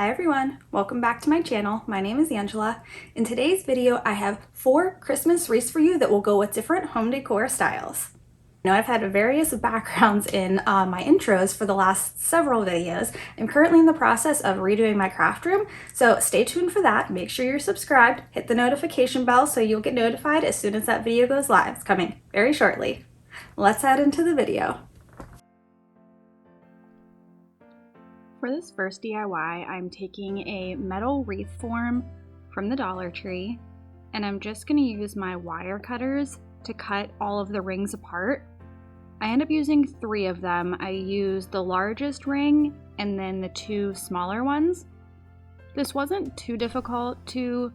Hi everyone, welcome back to my channel. My name is Angela. In today's video, I have 4 Christmas wreaths for you that will go with different home decor styles. I know I've had various backgrounds in my intros for the last several videos. I'm currently in the process of redoing my craft room, so stay tuned for that. Make sure you're subscribed, hit the notification bell so you'll get notified as soon as that video goes live. It's coming very shortly. Let's head into the video. For this first DIY, I'm taking a metal wreath form from the Dollar Tree, and I'm just going to use my wire cutters to cut all of the rings apart. I end up using 3 of them. I use the largest ring and then the 2 smaller ones. This wasn't too difficult to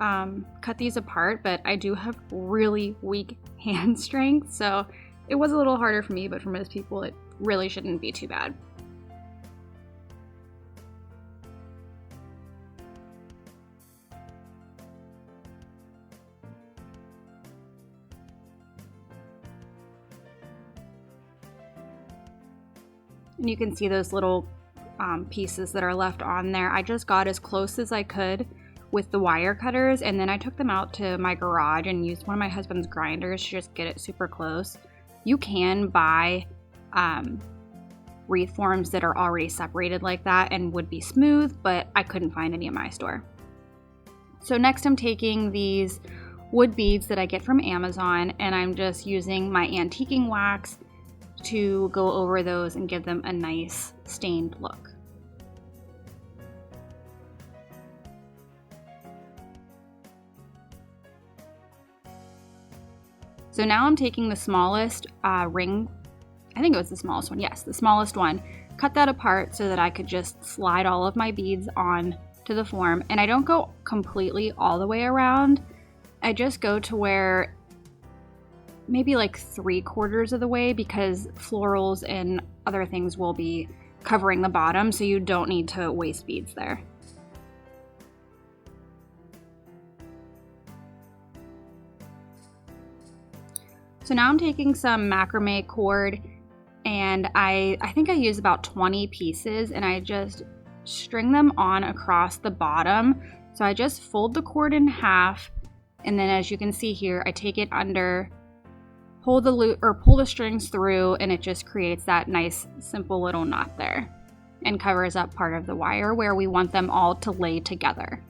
cut these apart, but I do have really weak hand strength, so it was a little harder for me, but for most people it really shouldn't be too bad. And you can see those little pieces that are left on there. I just got as close as I could with the wire cutters, and then I took them out to my garage and used one of my husband's grinders to just get it super close. You can buy wreath forms that are already separated like that and would be smooth, but I couldn't find any in my store. So next I'm taking these wood beads that I get from Amazon, and I'm just using my antiquing wax to go over those and give them a nice stained look. So now I'm taking the smallest ring, I think it was the smallest one, yes, the smallest one, cut that apart so that I could just slide all of my beads on to the form. And I don't go completely all the way around, I just go to where maybe like 3/4 of the way, because florals and other things will be covering the bottom, so you don't need to waste beads there. So now I'm taking some macrame cord, and I think I use about 20 pieces, and I just string them on across the bottom. So I just fold the cord in half, and then as you can see here, I take it under, pull the strings through, and it just creates that nice simple little knot there and covers up part of the wire where we want them all to lay together.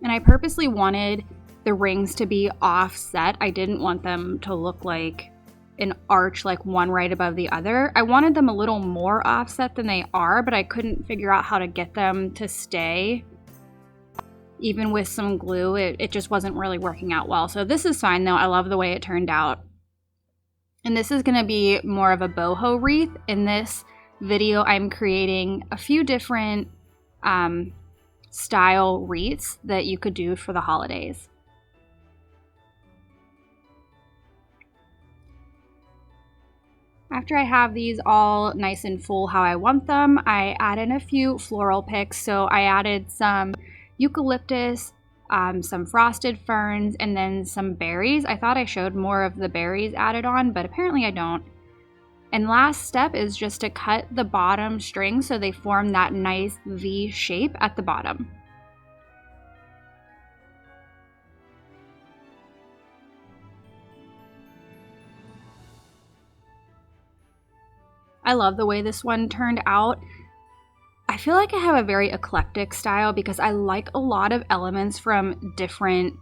And I purposely wanted the rings to be offset. I didn't want them to look like an arch, like one right above the other. I wanted them a little more offset than they are, but I couldn't figure out how to get them to stay. Even with some glue, it just wasn't really working out well. So this is fine though. I love the way it turned out. And this is going to be more of a boho wreath. In this video, I'm creating a few different style wreaths that you could do for the holidays. After I have these all nice and full how I want them, I add in a few floral picks. So I added some eucalyptus, some frosted ferns, and then some berries. I thought I showed more of the berries added on, but apparently I don't. And last step is just to cut the bottom strings so they form that nice V shape at the bottom. I love the way this one turned out. I feel like I have a very eclectic style because I like a lot of elements from different,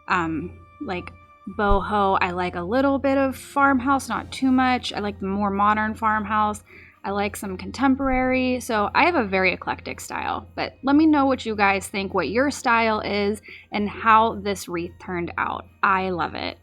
like boho. I like a little bit of farmhouse, not too much. I like the more modern farmhouse. I like some contemporary. So I have a very eclectic style. But let me know what you guys think, what your style is, and how this wreath turned out. I love it.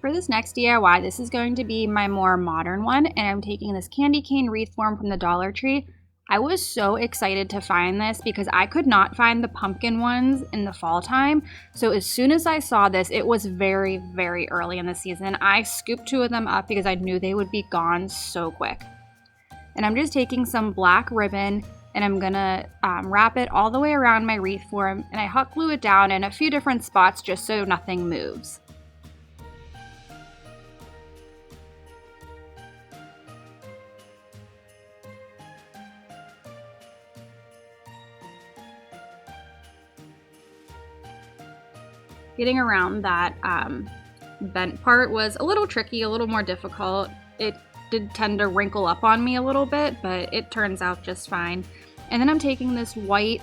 For this next DIY, this is going to be my more modern one, and I'm taking this candy cane wreath form from the Dollar Tree. I was so excited to find this because I could not find the pumpkin ones in the fall time. So as soon as I saw this, it was very, very early in the season. I scooped 2 of them up because I knew they would be gone so quick. And I'm just taking some black ribbon and I'm gonna wrap it all the way around my wreath form, and I hot glue it down in a few different spots just so nothing moves. Getting around that bent part was a little tricky, a little more difficult. It did tend to wrinkle up on me a little bit, but it turns out just fine. And then I'm taking this white,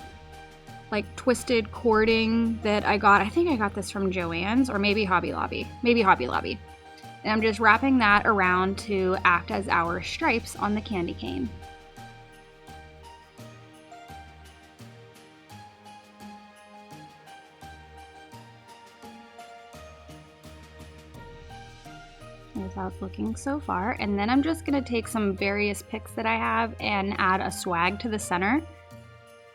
like twisted cording that I think I got this from Joann's or maybe Hobby Lobby. And I'm just wrapping that around to act as our stripes on the candy cane. Here's how it's looking so far. And then I'm just gonna take some various picks that I have and add a swag to the center.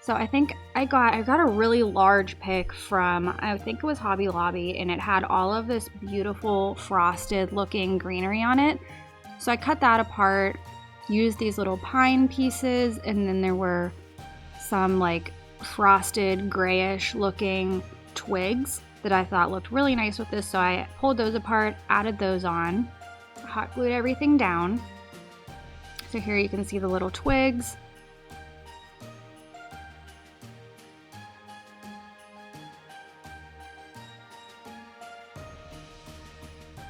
So I think I got a really large pick from, I think it was Hobby Lobby, and it had all of this beautiful frosted looking greenery on it. So I cut that apart, used these little pine pieces, and then there were some like frosted grayish looking twigs that I thought looked really nice with this. So I pulled those apart, added those on, hot glued everything down. So here you can see the little twigs.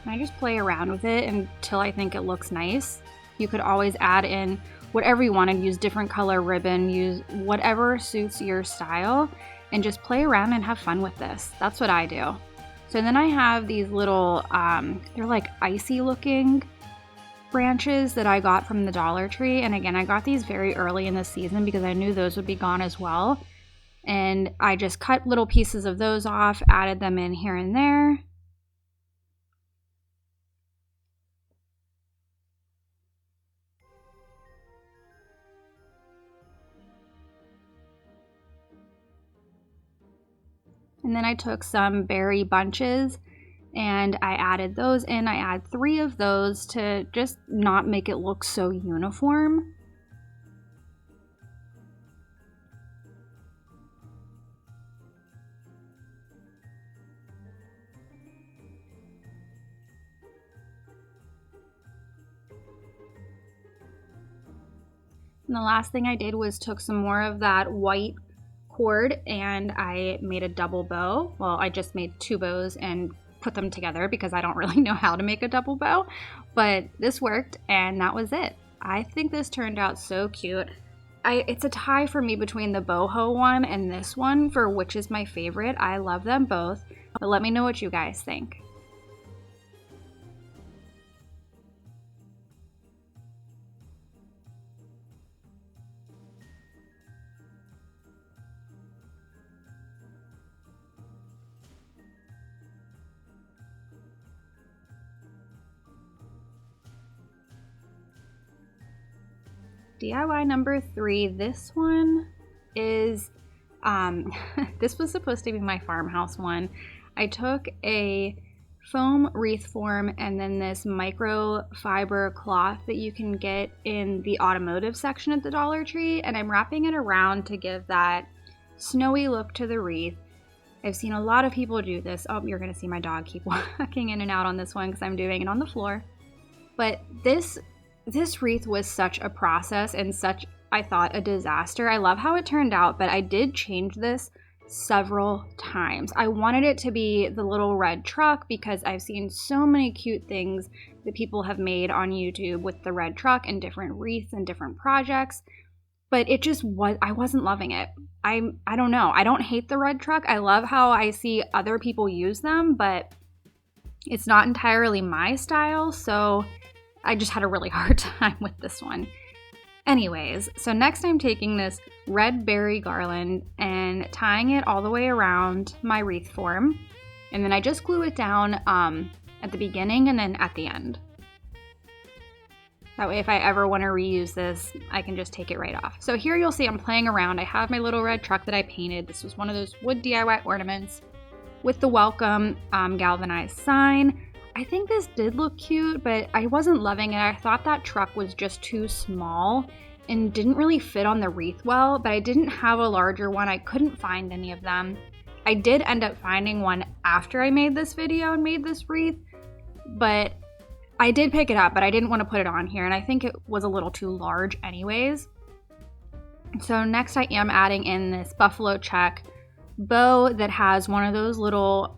And I just play around with it until I think it looks nice. You could always add in whatever you wanted, use different color ribbon, use whatever suits your style, and just play around and have fun with this. That's what I do. So then I have these little, they're like icy looking branches that I got from the Dollar Tree. And again, I got these very early in the season because I knew those would be gone as well. And I just cut little pieces of those off, added them in here and there. And then I took some berry bunches and I added those in. I add 3 of those to just not make it look so uniform. And the last thing I did was took some more of that white cord and I made a double bow. Well, I just made 2 bows and put them together because I don't really know how to make a double bow, but this worked and that was it. I think this turned out so cute. It's a tie for me between the Boho one and this one for which is my favorite. I love them both, but let me know what you guys think. DIY number 3, this one is, this was supposed to be my farmhouse one. I took a foam wreath form and then this microfiber cloth that you can get in the automotive section at the Dollar Tree, and I'm wrapping it around to give that snowy look to the wreath. I've seen a lot of people do this. Oh, you're gonna see my dog keep walking in and out on this one because I'm doing it on the floor. But this wreath was such a process and such, I thought, a disaster. I love how it turned out, but I did change this several times. I wanted it to be the little red truck because I've seen so many cute things that people have made on YouTube with the red truck and different wreaths and different projects, but it just was, I wasn't loving it. I don't know. I don't hate the red truck. I love how I see other people use them, but it's not entirely my style, so I just had a really hard time with this one. Anyways, so next I'm taking this red berry garland and tying it all the way around my wreath form. And then I just glue it down at the beginning and then at the end. That way if I ever want to reuse this, I can just take it right off. So here you'll see I'm playing around. I have my little red truck that I painted. This was one of those wood DIY ornaments with the welcome galvanized sign. I think this did look cute, but I wasn't loving it. I thought that truck was just too small and didn't really fit on the wreath well, but I didn't have a larger one. I couldn't find any of them. I did end up finding one after I made this video and made this wreath, but I did pick it up, but I didn't want to put it on here, and I think it was a little too large anyways. So next I am adding in this buffalo check bow that has one of those little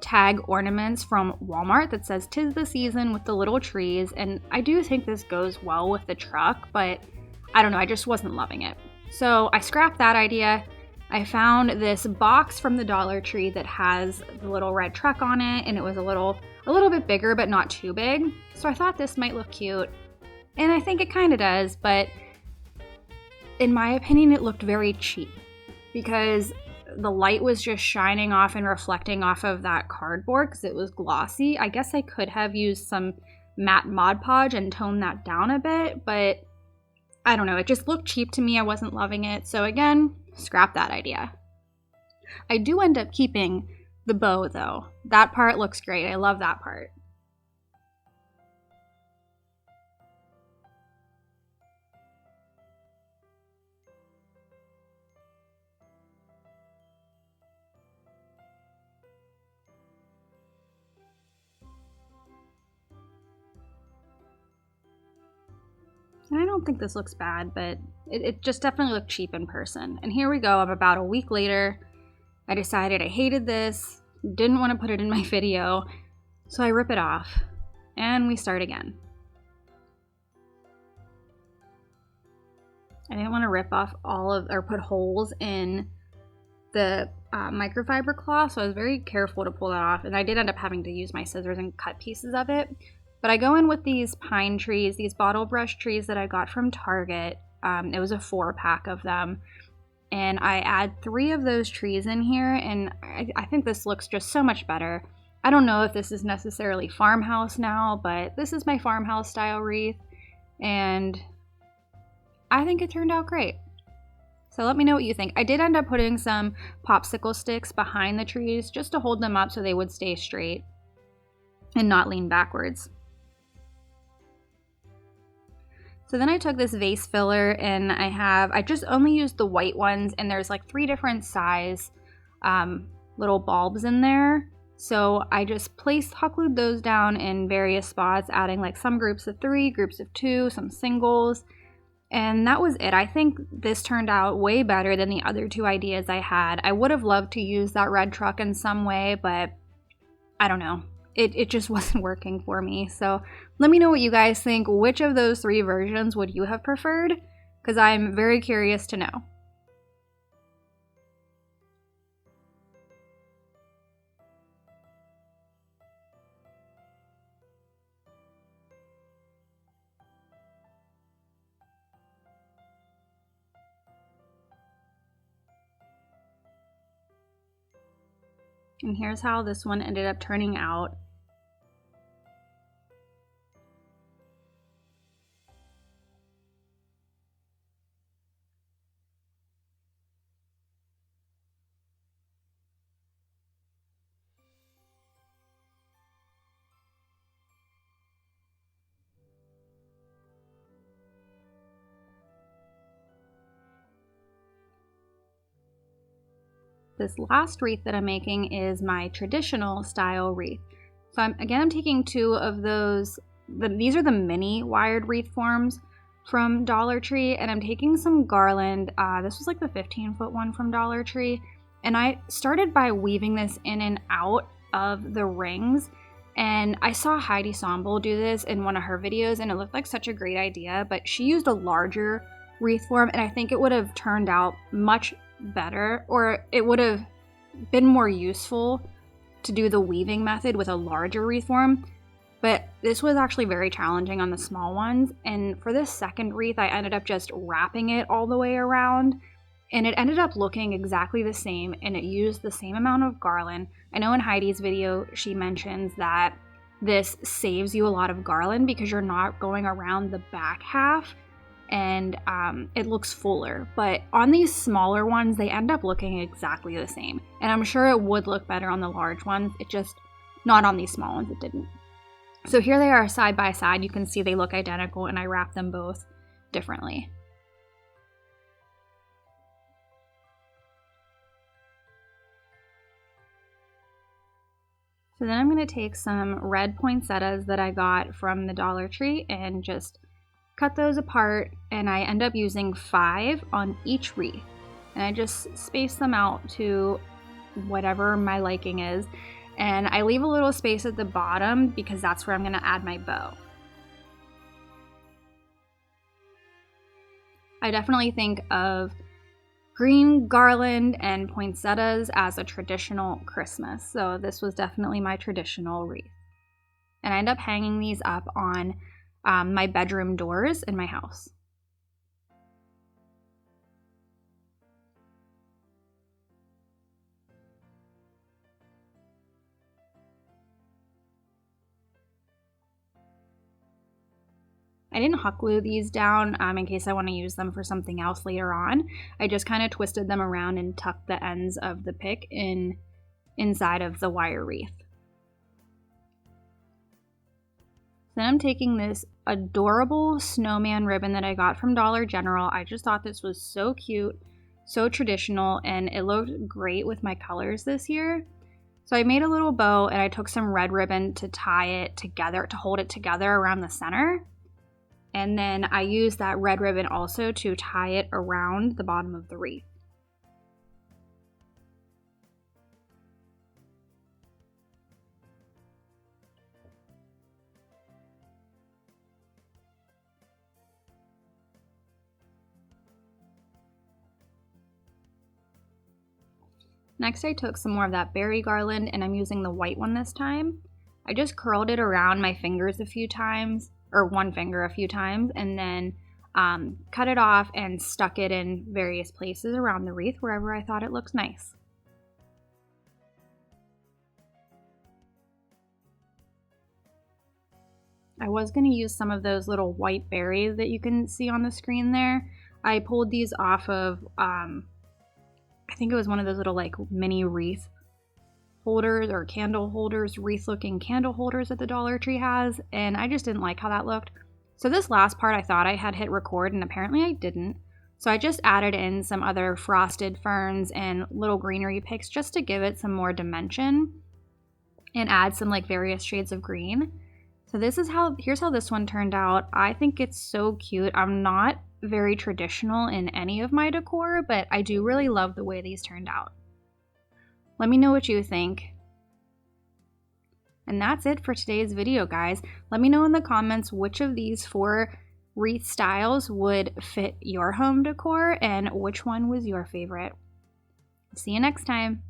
tag ornaments from Walmart that says "'Tis the season" with the little trees, and I do think this goes well with the truck, but I don't know, I just wasn't loving it. So I scrapped that idea. I found this box from the Dollar Tree that has the little red truck on it, and it was a little bit bigger, but not too big. So I thought this might look cute, and I think it kind of does, but in my opinion, it looked very cheap because the light was just shining off and reflecting off of that cardboard because it was glossy. I guess I could have used some matte Mod Podge and toned that down a bit, but I don't know, it just looked cheap to me. I wasn't loving it. So again, scrap that idea. I do end up keeping the bow though. That part looks great. I love that part. And I don't think this looks bad, but it just definitely looked cheap in person. And here we go, I'm about a week later. I decided I hated this, didn't want to put it in my video, so I rip it off, and we start again. I didn't want to rip off or put holes in the microfiber cloth, so I was very careful to pull that off, and I did end up having to use my scissors and cut pieces of it. But I go in with these pine trees, these bottle brush trees that I got from Target. It was a 4-pack of them. And I add 3 of those trees in here, and I think this looks just so much better. I don't know if this is necessarily farmhouse now, but this is my farmhouse style wreath, and I think it turned out great. So let me know what you think. I did end up putting some popsicle sticks behind the trees just to hold them up so they would stay straight and not lean backwards. So then I took this vase filler, and I just only used the white ones, and there's like 3 different size little bulbs in there. So I just hot glued those down in various spots, adding like some groups of 3, groups of 2, some singles, and that was it. I think this turned out way better than the other 2 ideas I had. I would have loved to use that red truck in some way, but I don't know. It just wasn't working for me. So let me know what you guys think. Which of those 3 versions would you have preferred? Because I'm very curious to know. And here's how this one ended up turning out. This last wreath that I'm making is my traditional style wreath. So I'm taking 2 of those, these are the mini wired wreath forms from Dollar Tree, and I'm taking some garland. This was like the 15-foot one from Dollar Tree, and I started by weaving this in and out of the rings, and I saw Heidi do this in one of her videos, and it looked like such a great idea, but she used a larger wreath form, and I think it would have turned out much better, or it would have been more useful to do the weaving method with a larger wreath form. But this was actually very challenging on the small ones, and for this second wreath I ended up just wrapping it all the way around, and it ended up looking exactly the same, and it used the same amount of garland. I know in Heidi's video she mentions that this saves you a lot of garland because you're not going around the back half, and it looks fuller. But on these smaller ones, they end up looking exactly the same. And I'm sure it would look better on the large ones. It just, not on these small ones, it didn't. So here they are side by side. You can see they look identical, and I wrapped them both differently. So then I'm going to take some red poinsettias that I got from the Dollar Tree and just cut those apart, and I end up using 5 on each wreath. And I just space them out to whatever my liking is. And I leave a little space at the bottom because that's where I'm going to add my bow. I definitely think of green garland and poinsettias as a traditional Christmas. So this was definitely my traditional wreath. And I end up hanging these up on my bedroom doors in my house. I didn't hot glue these down in case I want to use them for something else later on. I just kind of twisted them around and tucked the ends of the pick inside of the wire wreath. Then I'm taking this adorable snowman ribbon that I got from Dollar General. I just thought this was so cute, so traditional, and it looked great with my colors this year. So I made a little bow and I took some red ribbon to tie it together, to hold it together around the center. And then I used that red ribbon also to tie it around the bottom of the wreath. Next, I took some more of that berry garland, and I'm using the white one this time. I just curled it around my fingers a few times, or one finger a few times, and then cut it off and stuck it in various places around the wreath wherever I thought it looked nice. I was going to use some of those little white berries that you can see on the screen there. I pulled these off of, I think it was one of those little like mini wreath holders or candle holders, wreath looking candle holders that the Dollar Tree has, and I just didn't like how that looked. So this last part I thought I had hit record, and apparently I didn't. So I just added in some other frosted ferns and little greenery picks just to give it some more dimension and add some like various shades of green. So here's how this one turned out. I think it's so cute. I'm not very traditional in any of my decor, but I do really love the way these turned out. Let me know what you think. And that's it for today's video, guys. Let me know in the comments which of these 4 wreath styles would fit your home decor and which one was your favorite. See you next time.